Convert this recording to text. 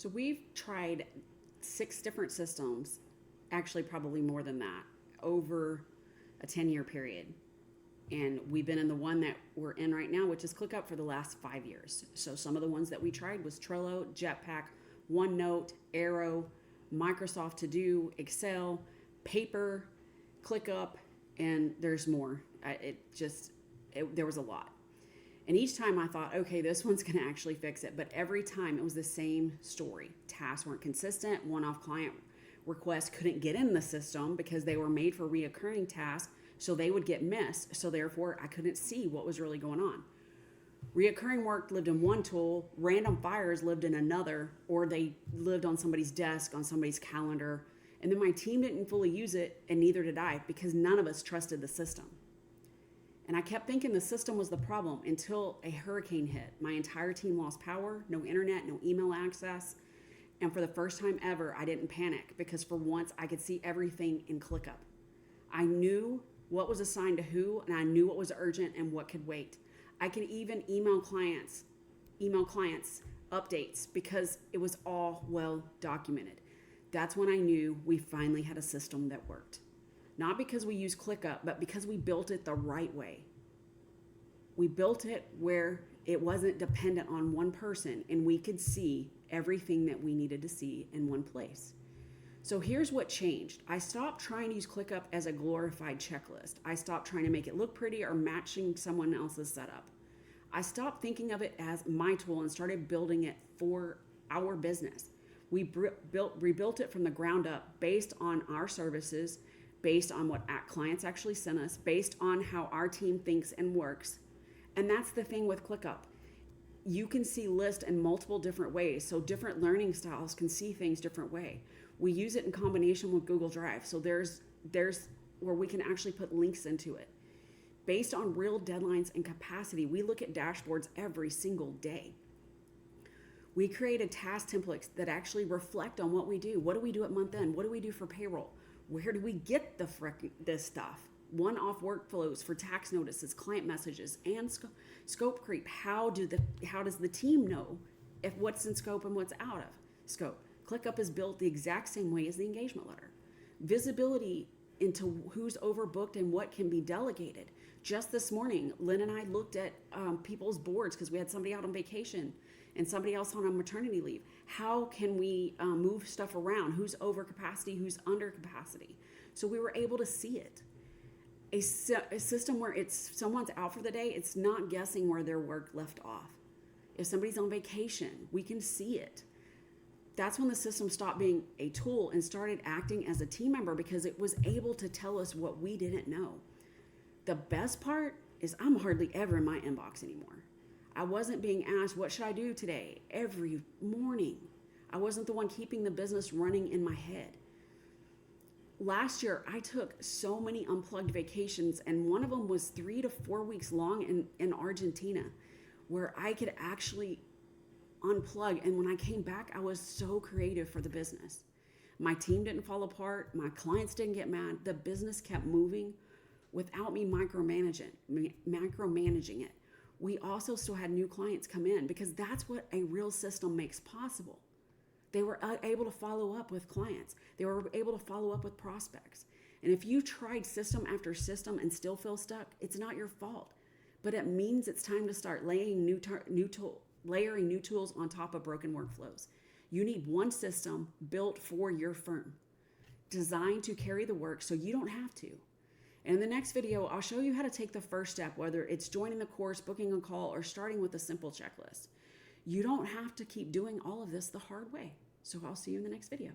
So we've tried 6 different systems, actually probably more than that, over a 10-year period. And we've been in the one that we're in right now, which is ClickUp, for the last 5 years. So some of the ones that we tried was Trello, Jetpack, OneNote, Arrow, Microsoft To Do, Excel, Paper, ClickUp, and there's more. There was a lot. And each time I thought, okay, this one's going to actually fix it. But every time it was the same story. Tasks weren't consistent. One-off client requests couldn't get in the system because they were made for reoccurring tasks. So they would get missed. So therefore, I couldn't see what was really going on. Reoccurring work lived in one tool. Random fires lived in another. Or they lived on somebody's desk, on somebody's calendar. And then my team didn't fully use it, and neither did I, because none of us trusted the system. And I kept thinking the system was the problem until a hurricane hit. My entire team lost power, no internet, no email access. And for the first time ever, I didn't panic because for once I could see everything in ClickUp. I knew what was assigned to who, and I knew what was urgent and what could wait. I could even email clients updates because it was all well documented. That's when I knew we finally had a system that worked. Not because we used ClickUp, but because we built it the right way. We built it where it wasn't dependent on one person, and we could see everything that we needed to see in one place. So here's what changed. I stopped trying to use ClickUp as a glorified checklist. I stopped trying to make it look pretty or matching someone else's setup. I stopped thinking of it as my tool and started building it for our business. We rebuilt it from the ground up based on our services, based on what clients actually sent us, based on how our team thinks and works. And that's the thing with ClickUp. You can see lists in multiple different ways, so different learning styles can see things different way. We use it in combination with Google Drive, so there's where we can actually put links into it. Based on real deadlines and capacity, we look at dashboards every single day. We created task templates that actually reflect on what we do. What do we do at month end? What do we do for payroll? Where do we get this stuff? One-off workflows for tax notices, client messages, and scope creep. How does the team know if what's in scope and what's out of scope? ClickUp is built the exact same way as the engagement letter. Visibility into who's overbooked and what can be delegated. Just this morning, Lynn and I looked at people's boards because we had somebody out on vacation and somebody else on a maternity leave. How can we move stuff around? Who's over capacity? Who's under capacity? So we were able to see it. A system where someone's out for the day, it's not guessing where their work left off. If somebody's on vacation, we can see it. That's when the system stopped being a tool and started acting as a team member because it was able to tell us what we didn't know. The best part is I'm hardly ever in my inbox anymore. I wasn't being asked, what should I do today? Every morning. I wasn't the one keeping the business running in my head. Last year, I took so many unplugged vacations, and one of them was 3 to 4 weeks long in Argentina, where I could actually unplug. And when I came back, I was so creative for the business. My team didn't fall apart. My clients didn't get mad. The business kept moving without me micromanaging it. We also still had new clients come in because that's what a real system makes possible. They were able to follow up with clients. They were able to follow up with prospects. And if you tried system after system and still feel stuck, it's not your fault. But it means it's time to start layering new tools on top of broken workflows. You need one system built for your firm, designed to carry the work so you don't have to. And in the next video, I'll show you how to take the first step, whether it's joining the course, booking a call, or starting with a simple checklist. You don't have to keep doing all of this the hard way. So I'll see you in the next video.